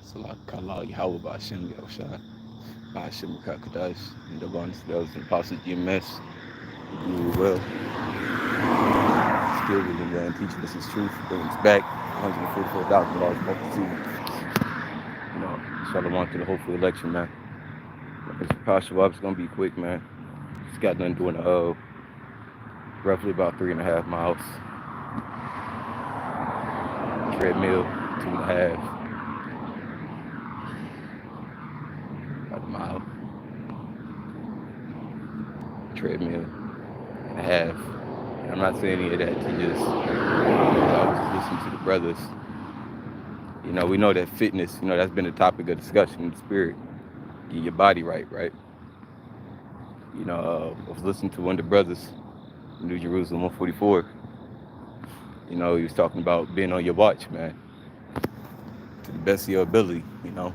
Salakala Yahweh Bashem Yahushua Bashem Kakadash and the ones that was in Apostle GMS who will still really teaching us his truth, bringing us back 144,000 large multitude. You know, Shalom to the hopeful election, man. It's Pasha It's gonna be quick, man. Just got done doing roughly about 3.5 miles. Treadmill, 2.5, about a mile. Treadmill and a half. And I'm not saying any of that to just, listen to the brothers. You know, we know that fitness, that's been a topic of discussion in the spirit. Get your body right, right? I was listening to one of the brothers, New Jerusalem 144. He was talking about being on your watch, man, to the best of your ability, I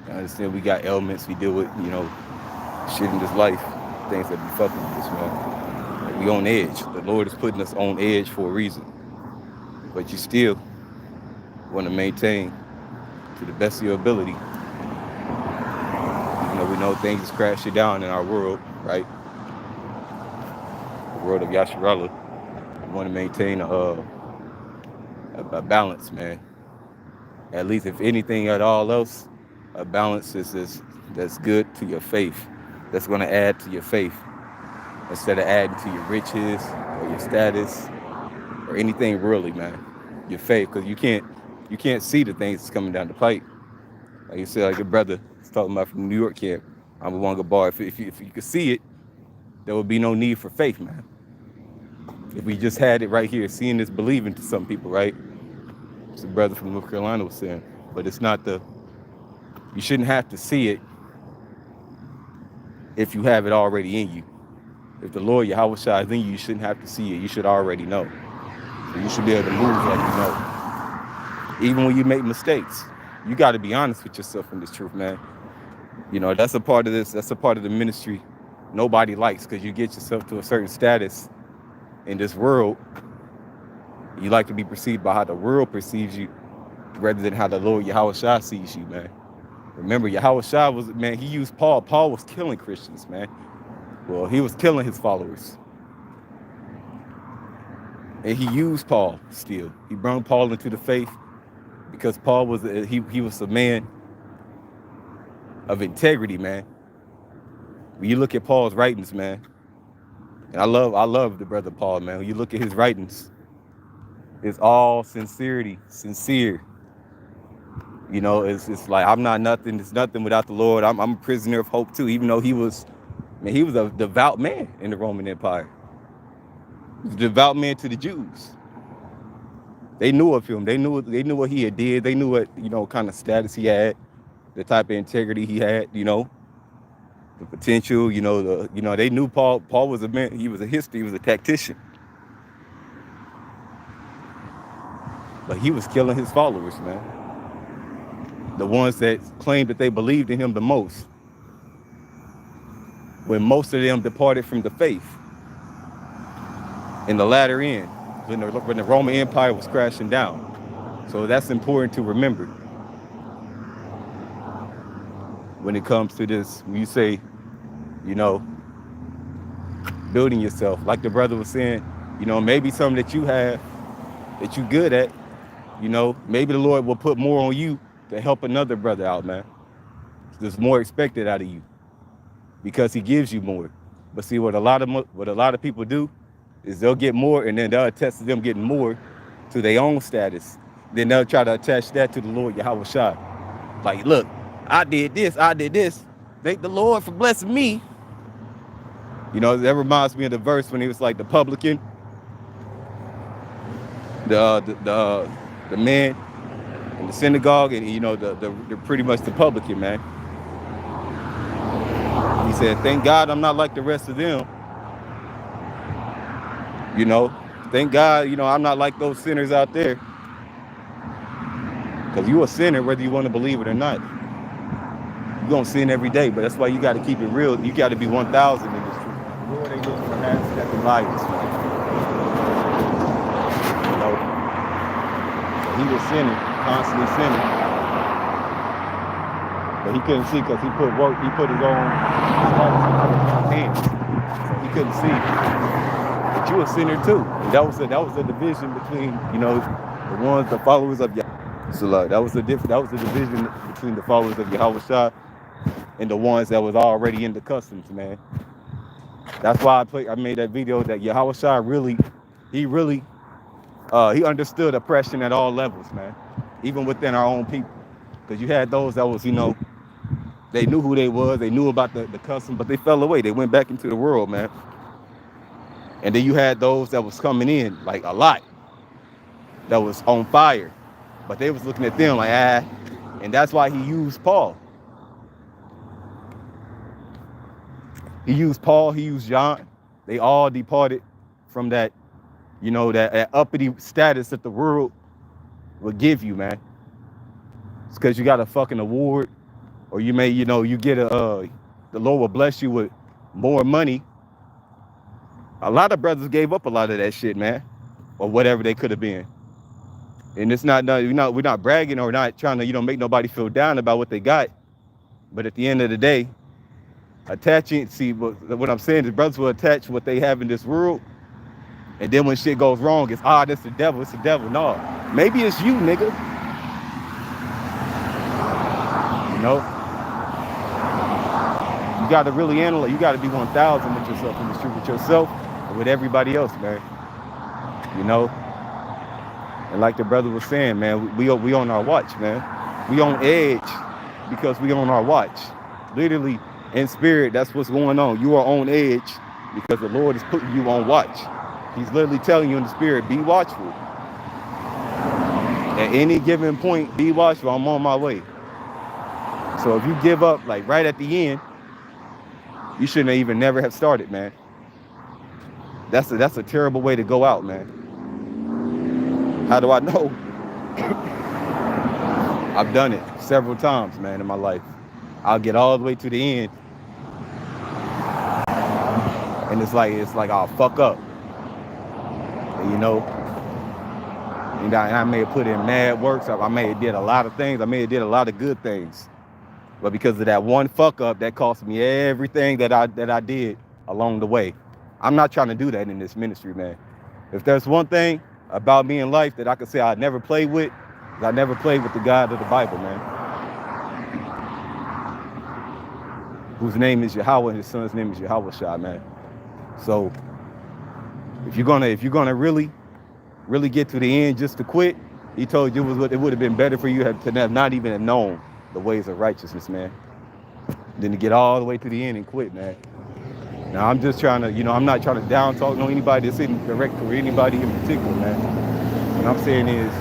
understand we got ailments, we deal with, shit in this life, things that be fucking with us, man. Like, we on edge. The Lord is putting us on edge for a reason. But you still want to maintain to the best of your ability. We know things is crashing down in our world, right? The world of Yasharala. We want to maintain a balance, man. At least, if anything at all else, a balance that's good to your faith. That's going to add to your faith instead of adding to your riches or your status or anything really, man. Your faith, because you can't see the things that's coming down the pipe. Like you said, like your brother was talking about from New York camp. I'm a Wanga bar. If you could see it, there would be no need for faith, man. If we just had it right here, seeing is believing to some people, right? It's a brother from North Carolina was saying. But it's not you shouldn't have to see it if you have it already in you. If the Lord Yahweh Shai is in you, you shouldn't have to see it. You should already know. So you should be able to move like you know. Even when you make mistakes, you got to be honest with yourself in this truth, man. That's a part of this. That's a part of the ministry nobody likes, because you get yourself to a certain status in this world. You like to be perceived by how the world perceives you rather than how the Lord Yahweh Shai sees you, man. Remember, Yahweh Shai he used Paul. Paul was killing Christians, man. Well, he was killing his followers. And he used Paul still. He brought Paul into the faith because Paul was he was a man of integrity, man. When you look at Paul's writings, man, and I love the brother Paul, man. When you look at his writings, it's all sincerity, sincere. It's like, I'm not nothing. It's nothing without the Lord. I'm a prisoner of hope too. Even though he was a devout man in the Roman Empire. He was a devout man to the Jews. They knew of him. They knew what he had did. They knew what kind of status he had, the type of integrity he had. The potential. They knew Paul. Paul was a man. He was he was a tactician. But he was killing his followers, man. The ones that claimed that they believed in him the most. When most of them departed from the faith. In the latter end, when the Roman Empire was crashing down. So that's important to remember. When it comes to this, when you say, building yourself, like the brother was saying, maybe something that you have, that you're good at, maybe the Lord will put more on you to help another brother out, man. There's more expected out of you because he gives you more. But see, what a lot of people do is they'll get more, and then they'll attest to them getting more to their own status. Then they'll try to attach that to the Lord Yahweh Shai. Like, look, I did this. Thank the Lord for blessing me. That reminds me of the verse when he was like the publican, the man in the synagogue, and the pretty much the publican, man. He said, "Thank God I'm not like the rest of them. Thank God, I'm not like those sinners out there. Because you're a sinner whether you want to believe it or not. You're going to sin every day, but that's why you got to keep it real. You got to be 1,000 in this truth. Lord ain't looking for half-stepping liars, man. He was sinning, constantly sinning. but he couldn't see because he put work. He put his heart in his hands, so he couldn't see. But you a sinner too. And that was the division between the followers of Yahweh. So like, that was the division between the followers of Yahweh and the ones that was already in the customs, man. That's why I made that video that Yahweh really, he understood oppression at all levels, man, even within our own people. Because you had those that was, they knew who they was, they knew about the custom, but they fell away. They went back into the world, man. And then you had those that was coming in, like a lot, that was on fire, but they was looking at them like, and that's why he used Paul. He used John. They all departed from that, that uppity status that the world would give you, man. It's because you got a fucking award, or you may, you get the Lord will bless you with more money. A lot of brothers gave up a lot of that shit, man, or whatever they could have been. And it's we're not bragging or not trying to, make nobody feel down about what they got. But at the end of the day, what I'm saying is brothers will attach what they have in this world, and then when shit goes wrong, it's that's the devil. It's the devil. No, maybe it's you, nigga. You got to really analyze. You got to be 1,000 with yourself in the street with yourself and with everybody else, man. And like the brother was saying, man, we on our watch, man. We on edge because we on our watch. Literally, in spirit, that's what's going on. You are on edge because the Lord is putting you on watch. He's literally telling you in the spirit, be watchful. At any given point, be watchful. I'm on my way. So if you give up, like right at the end, you shouldn't have even never have started, man. That's a terrible way to go out, man. How do I know? I've done it several times, man, in my life. I'll get all the way to the end, and it's like I'll fuck up. And, and I may have put in mad work. So I may have did a lot of things. I may have did a lot of good things. But because of that one fuck up, that cost me everything that I did along the way. I'm not trying to do that in this ministry, man. If there's one thing about me in life that I could say I never played with, I never played with the God of the Bible, man. Whose name is Yahweh and his son's name is Yahweh, man. So if you're gonna really get to the end just to quit, he told you it would have been better for you to have not even have known the ways of righteousness, man, than to get all the way to the end and quit, man. Now I'm just trying to, I'm not trying to down talk anybody that's in direct or anybody in particular, man. What I'm saying is,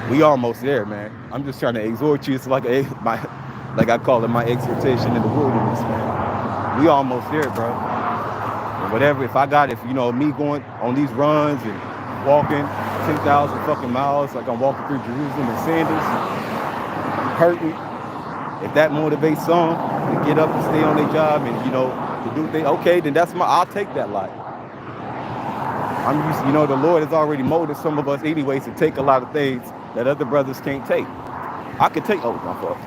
we almost there, man. I'm just trying to exhort you. It's like I call it my exhortation in the wilderness, man. We almost there, bro. And whatever, if me going on these runs and walking 10,000 fucking miles, like I'm walking through Jerusalem in sandals, hurting. If that motivates some to get up and stay on their job and, to do things, okay, then I'll take that lot. I'm used, the Lord has already molded some of us anyways to take a lot of things that other brothers can't take. I can take, my fault.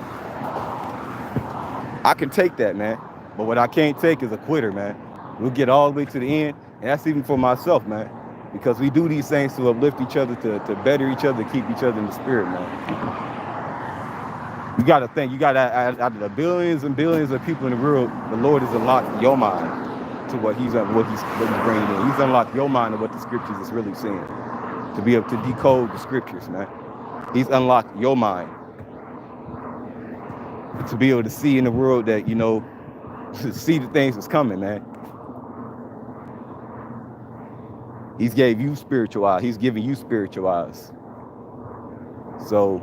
I can take that, man. But what I can't take is a quitter, man. We'll get all the way to the end, and that's even for myself, man. Because we do these things to uplift each other, to better each other, to keep each other in the spirit, man. You got to think, out of the billions and billions of people in the world, the Lord has unlocked your mind to what he's bringing in. He's unlocked your mind to what the scriptures is really saying, to be able to decode the scriptures, man. He's unlocked your mind to be able to see in the world that, to see the things that's coming, man. He's gave you spiritual eyes. He's giving you spiritual eyes. So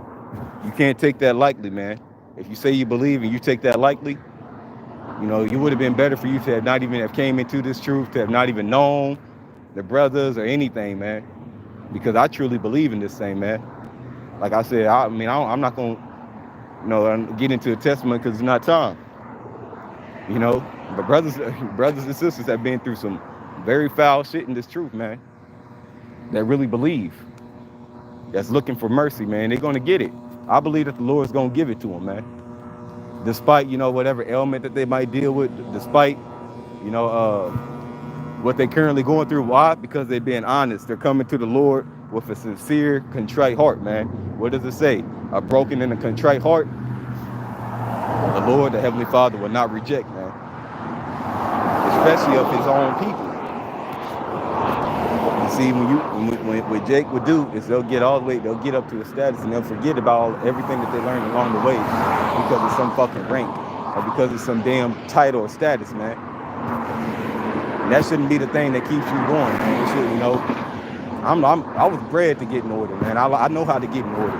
you can't take that lightly, man. If you say you believe and you take that lightly, it would have been better for you to have not even have came into this truth, to have not even known the brothers or anything, man. Because I truly believe in this thing, man. Like I said, I'm not going to, get into a testimony because it's not time. But brothers and sisters have been through some very foul shit in this truth, man. That really believe. That's looking for mercy, man. They're going to get it. I believe that the Lord's gonna give it to them, man. Despite, whatever ailment that they might deal with, despite, you know, what they're currently going through. Why? Because they're being honest. They're coming to the Lord with a sincere, contrite heart, man. What does it say? A broken and a contrite heart, the Lord, the Heavenly Father, will not reject, man. Especially of his own people. You see, what Jake would do is they'll get up to a status and they'll forget about everything that they learned along the way because of some fucking rank or because of some damn title or status, man. And that shouldn't be the thing that keeps you going, man. It should, I was bred to get in order, man. I know how to get in order.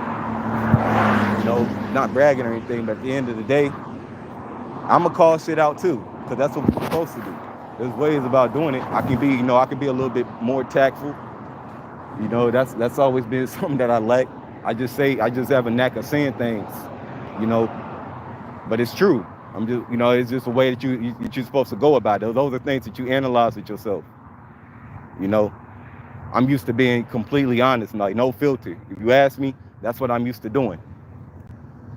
Not bragging or anything, but at the end of the day, I'm gonna call shit out too, because that's what we're supposed to do. There's ways about doing it. I can be a little bit more tactful. That's always been something that I lack. I just have a knack of saying things, but it's true. I'm just, it's just a way that you're supposed to go about it. Those are things that you analyze with yourself. I'm used to being completely honest, like no filter. If you ask me, that's what I'm used to doing.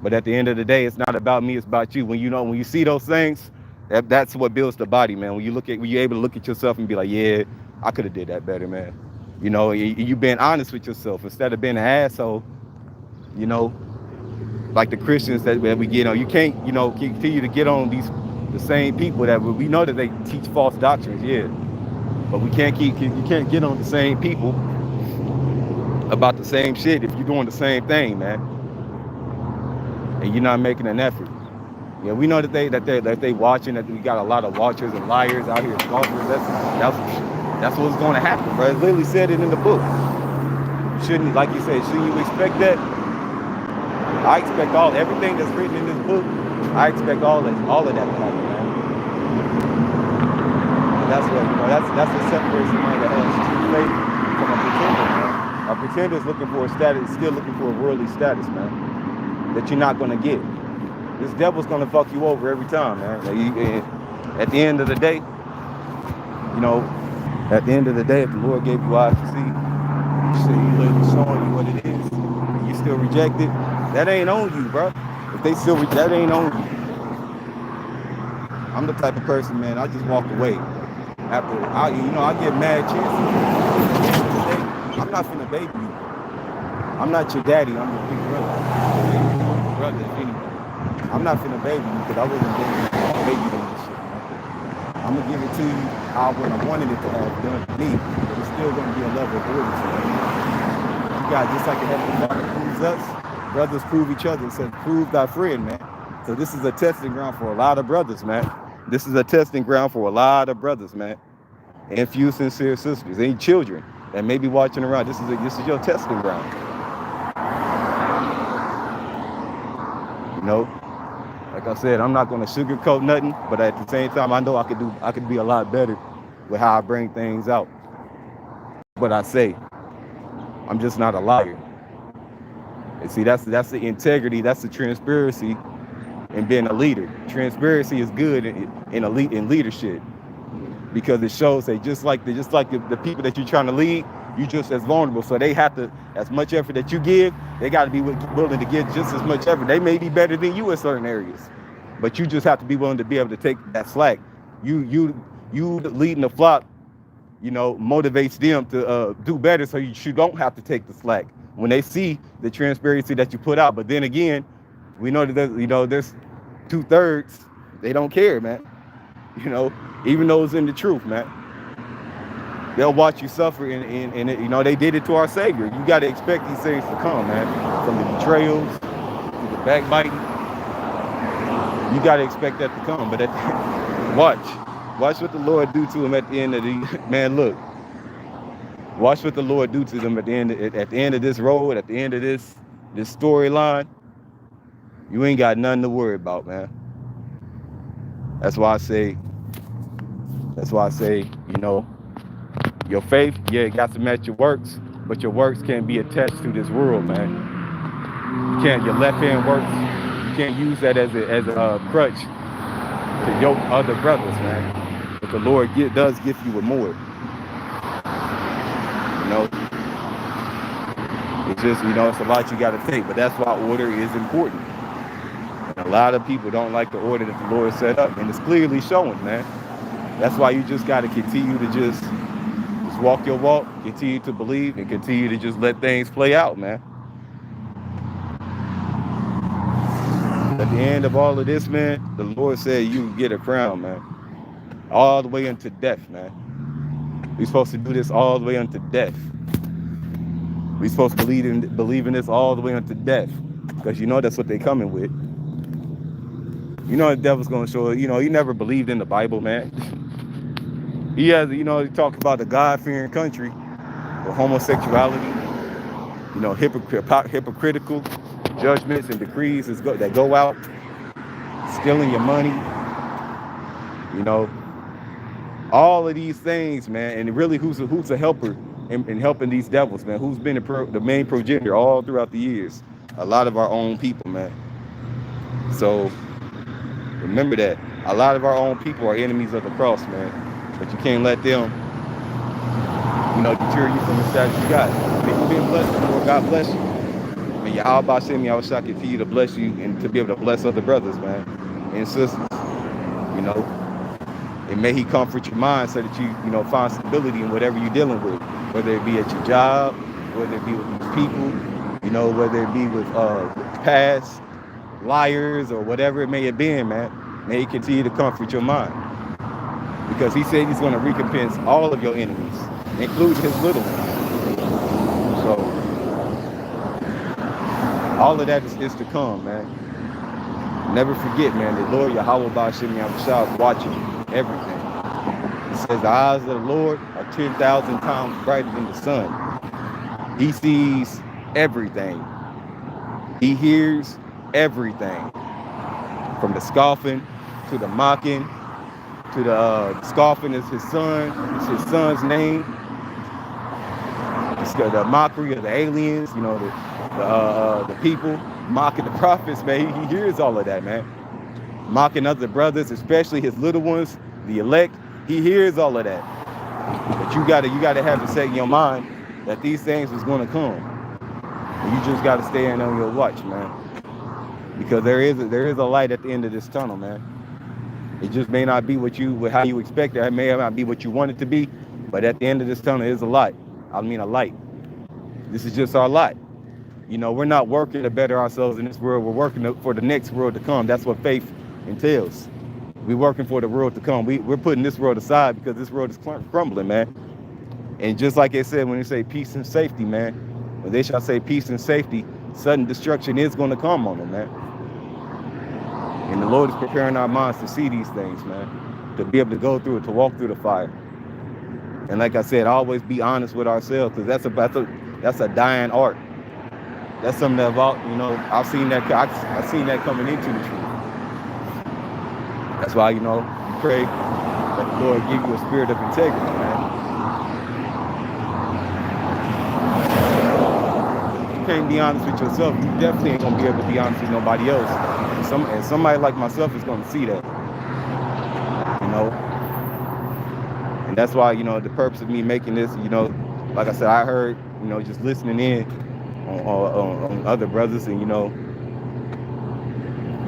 But at the end of the day, it's not about me, it's about you. When you see those things, that's what builds the body, man. When you're able to look at yourself and be like, yeah, I could have did that better, man. You being honest with yourself instead of being an asshole, like the Christians that we get on. You can't, continue to get on the same people that we know that they teach false doctrines, yeah. But you can't get on the same people about the same shit if you're doing the same thing, man. And you're not making an effort. Yeah, we know that they watching, that we got a lot of watchers and liars out here, scoffers. That's what's going to happen, bro. It literally said it in the book. Shouldn't you expect that? I expect everything that's written in this book. I expect all of that to happen, man. And that's what separates somebody that has true faith from a pretender, man. A pretender is looking for a status, still looking for a worldly status, man, that you're not going to get. This devil's going to fuck you over every time, man. At the end of the day, if the Lord gave you eyes to see, He's showing you what it is, and you still reject it, that ain't on you, bro. If they still that ain't on you. I'm the type of person, man, I just walk away. After I get mad chances. At the end of the day, I'm not finna baby you. I'm not your daddy, I'm your big brother. Big brother, if anything. I'm not finna baby you because I wasn't baby you this shit, man. I'm gonna give it to you how I wanted it to have done to me, but it's still gonna be a level of order to it. You got, just like the Heavenly Father proves us, brothers prove each other. It says, prove thy friend, man. So this is a testing ground for a lot of brothers, man. This is a testing ground for a lot of brothers, man. And few sincere sisters, any children that may be watching around. This is your testing ground. Like I said, I'm not going to sugarcoat nothing, but at the same time, I know I could be a lot better with how I bring things out. But I say, I'm just not a liar. And see, that's the integrity, that's the transparency in being a leader. Transparency is good in leadership, because it shows that just like the people that you're trying to lead, you just as vulnerable. So they have to, as much effort that you give, they got to be willing to give just as much effort. They may be better than you in certain areas, but you just have to be willing to be able to take that slack. You leading the flock, motivates them to do better, so you don't have to take the slack when they see the transparency that you put out. But then again, we know that there's 2/3 they don't care, man. Even those in the truth, man. They'll watch you suffer, and they did it to our Savior. You got to expect these things to come, man. From the betrayals to the backbiting, you got to expect that to come. But watch what the Lord do to them at the end of the man. Look, watch what the Lord do to them at the end of this road, at the end of this storyline. You ain't got nothing to worry about, man. That's why I say, your faith, yeah, it got to match your works, but your works can't be attached to this world, man. Your left hand works, you can't use that as a crutch to yoke other brothers, man. But the Lord does give you a more. just, it's a lot you got to take, but that's why order is important. And a lot of people don't like the order that the Lord set up, and it's clearly showing, man. That's why you just got to continue to just walk your walk, continue to believe, and continue to just let things play out, man. At the end of all of this, man, the Lord said you get a crown, man. All the way unto death, man. We're supposed to do this all the way unto death. We're supposed to believe in this all the way unto death. Because that's what they're coming with. The devil's going to show it. He never believed in the Bible, man. He has, he talked about the God-fearing country, the homosexuality, hypocritical judgments and decrees that go out, stealing your money, all of these things, man. And really, who's a helper in helping these devils, man? Who's been the main progenitor all throughout the years? A lot of our own people, man. So remember that. A lot of our own people are enemies of the cross, man. But you can't let them, deter you from the status you got. If you've been blessed before, God bless you. And Yahweh Shem Yahweh continue to bless you and to be able to bless other brothers, man, and sisters. And may He comfort your mind so that you, find stability in whatever you're dealing with, whether it be at your job, whether it be with these people, whether it be with past liars or whatever it may have been, man. May He continue to comfort your mind. Because He said He's going to recompense all of your enemies, including His little ones. So, all of that is to come, man. Never forget, man, the Lord Yahweh Ba'ashem Yahushua is watching everything. He says the eyes of the Lord are 10,000 times brighter than the sun. He sees everything. He hears everything. From the scoffing to the mocking, to the scoffing is his son. It's his son's name. It's the mockery of the aliens, the people mocking the prophets, man. He hears all of that, man. Mocking other brothers, especially his little ones, the elect. He hears all of that. But you gotta have it set in your mind that these things is gonna come. And you just gotta stay in on your watch, man. Because there is a light at the end of this tunnel, man. It just may not be how you expect it. It may not be what you want it to be, but at the end of this tunnel is a light. I mean a light. This is just our light. We're not working to better ourselves in this world. We're working for the next world to come. That's what faith entails. We're working for the world to come. We're putting this world aside because this world is crumbling, man. And just like it said when they say peace and safety, man, when they shall say peace and safety, sudden destruction is going to come on them, man. And the Lord is preparing our minds to see these things, man, to be able to go through it, to walk through the fire. And like I said, always be honest with ourselves, because that's a dying art. That's something that I've seen that coming into the truth. That's why, you pray that the Lord give you a spirit of integrity, man. If you can't be honest with yourself, you definitely ain't gonna be able to be honest with nobody else. And somebody like myself is gonna see that. And that's why, the purpose of me making this, like I said, I heard, just listening in on other brothers, and you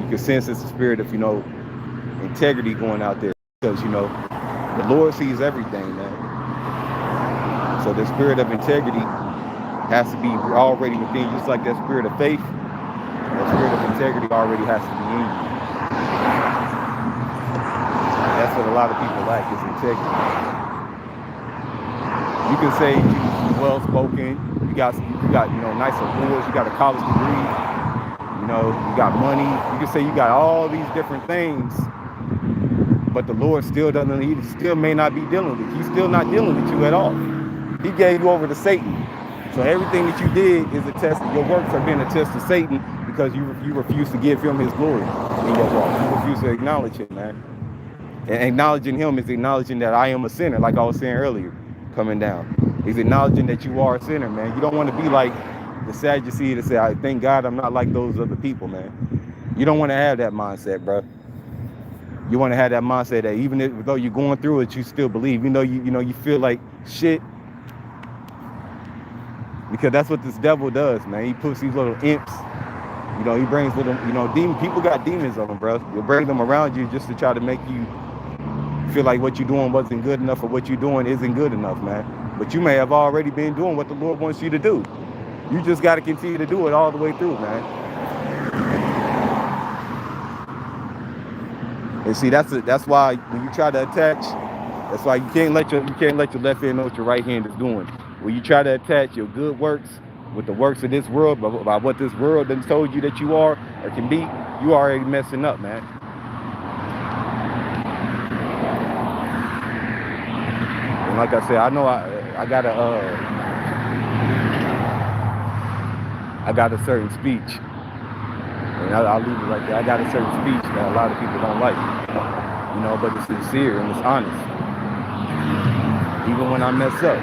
can sense it's a spirit of integrity going out there, because the Lord sees everything, man. So the spirit of integrity has to be already within you, just like that spirit of faith. That spirit of integrity already has to be in you. That's what a lot of people lack, is integrity. You can say you're well spoken, you got nice awards, you got a college degree, you got money. You can say you got all these different things, but the Lord still doesn't. He still may not be dealing with you. He's still not dealing with you at all. He gave you over to Satan. So everything that you did is a test. Your works are being a test to Satan, because you refuse to give him his glory in your walk. You refuse to acknowledge him, man. And acknowledging him is acknowledging that I am a sinner, like I was saying earlier, coming down. He's acknowledging that you are a sinner, man. You don't want to be like the Sadducee to say, I thank God I'm not like those other people, man. You don't want to have that mindset, bro. You want to have that mindset that even though you're going through it, you still believe. You feel like shit. because that's what this devil does, man. He puts these little imps. He brings little, demon. People got demons on them, bro. He'll bring them around you just to try to make you feel like what you're doing wasn't good enough, or what you're doing isn't good enough, man. But you may have already been doing what the Lord wants you to do. You just got to continue to do it all the way through, man. And see, that's why when you try to attach, that's why you can't let your left hand know what your right hand is doing. When you try to attach your good works with the works of this world, by what this world has told you that you are or can be, you already messing up, man. And like I said, I know I got a certain speech, and I'll leave it right there. I got a certain speech that a lot of people don't like, but it's sincere and it's honest, even when I mess up.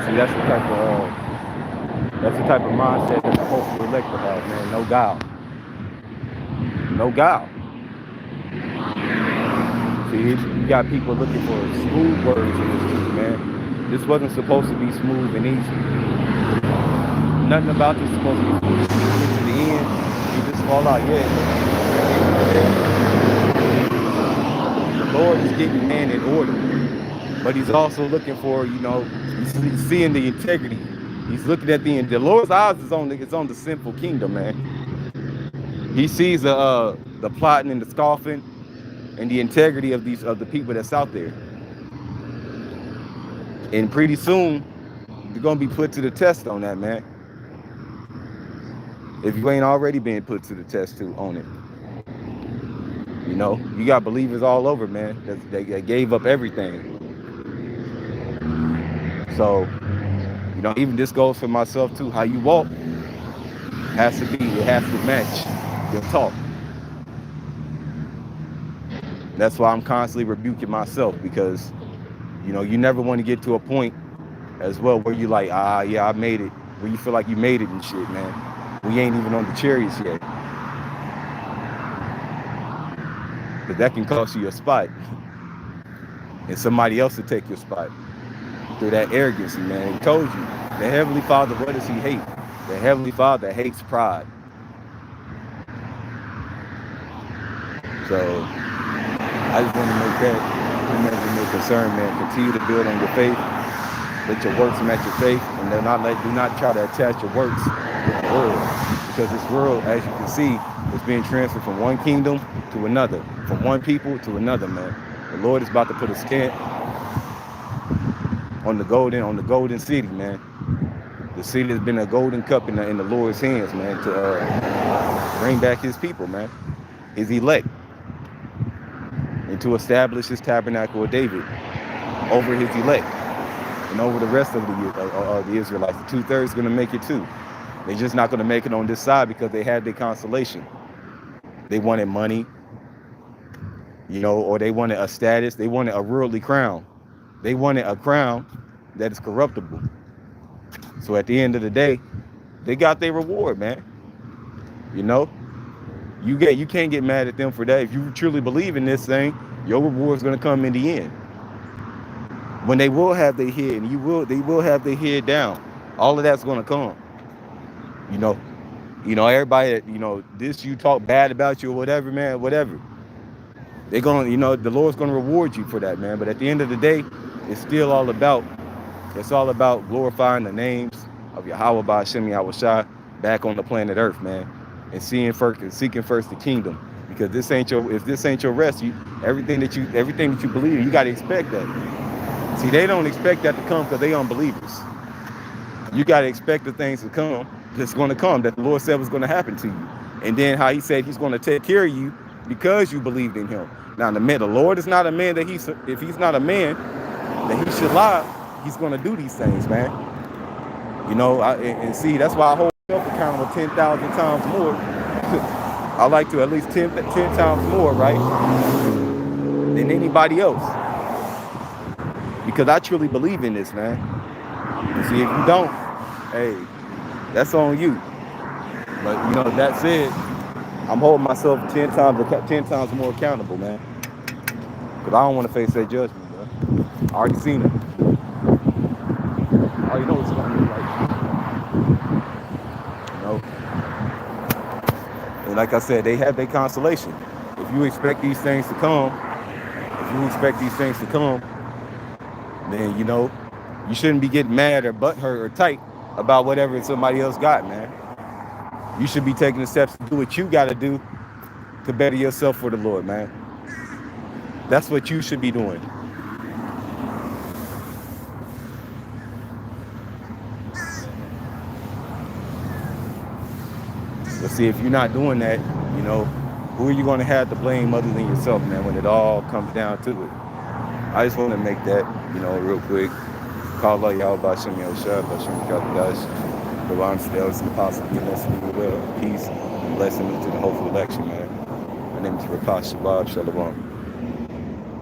See, that's the type of mindset that the hopeful elect will have, man. No guile. No guile. See, you got people looking for smooth words in this truth, man. This wasn't supposed to be smooth and easy. Nothing about this is supposed to be smooth. You get to the end, you just fall out. Yeah. The Lord is getting man in order, but He's also looking for, he's seeing the integrity. He's looking at the Lord's eyes is on the sinful kingdom, man. He sees the plotting and the scoffing and the integrity of the people that's out there. And pretty soon, you're gonna be put to the test on that, man. If you ain't already been put to the test on it. You got believers all over, man, that gave up everything. So, even this goes for myself too. How you walk has to match your talk. That's why I'm constantly rebuking myself, because, you never want to get to a point as well where you like, yeah, I made it. Where you feel like you made it and shit, man. We ain't even on the chariots yet. But that can cost you a spot. And somebody else will take your spot through that arrogance, man. He told you, the Heavenly Father, what does He hate? The Heavenly Father hates pride. So I just want to make that a concern, man. Continue to build on your faith. Let your works match your faith, and do not try to attach your works with the world, because this world, as you can see, is being transferred from one kingdom to another, from one people to another, man. The Lord is about to put a stamp on the golden city, man. The city has been a golden cup in the Lord's hands, man, to bring back His people, man, His elect, and to establish His tabernacle of David over His elect and over the rest of the Israelites. The 2/3 is going to make it too. They're just not going to make it on this side because they had their consolation. They wanted money, or they wanted a status. They wanted a worldly crown. They wanted a crown that is corruptible. So at the end of the day, they got their reward, man. You can't get mad at them for that. If you truly believe in this thing, your reward is going to come in the end. When they will have their head, and they will have their head down. All of that's going to come. Everybody that, this you talk bad about you or whatever, man, whatever. They're going to, the Lord's going to reward you for that, man. But at the end of the day, it's all about glorifying the names of Yahweh Ba'Shem Yahushua back on the planet Earth, man. And seeking first the kingdom. Because if this ain't your rest, everything that you believe in, you got to expect that. See, they don't expect that to come because they unbelievers. You got to expect the things to come that's going to come, that the Lord said was going to happen to you. And then how He said He's going to take care of you because you believed in Him. Now, the Lord is not a man that if He's not a man that He should lie, He's going to do these things, man. And see, that's why I hold myself accountable 10,000 times more. I like to at least 10 times more, right, than anybody else. Because I truly believe in this, man. And see, if you don't, hey, that's on you. But, that said, I'm holding myself 10 times more accountable, man. Because I don't want to face that judgment, bro. I already seen it. like I said, they have their consolation. If you expect these things to come, if you expect these things to come, then you shouldn't be getting mad or butthurt or tight about whatever somebody else got, man. You should be taking the steps to do what you got to do to better yourself for the Lord, man. That's what you should be doing. But see, if you're not doing that, who are you going to have to blame other than yourself, man, when it all comes down to it? I just want to make that, real quick. Call out y'all about Shem Yoshua, about Shem Kakadash. The Ron Stels and Apostle, give us will, peace, and blessing into the hopeful election, man. My name is Rapash Shabbat Shalom.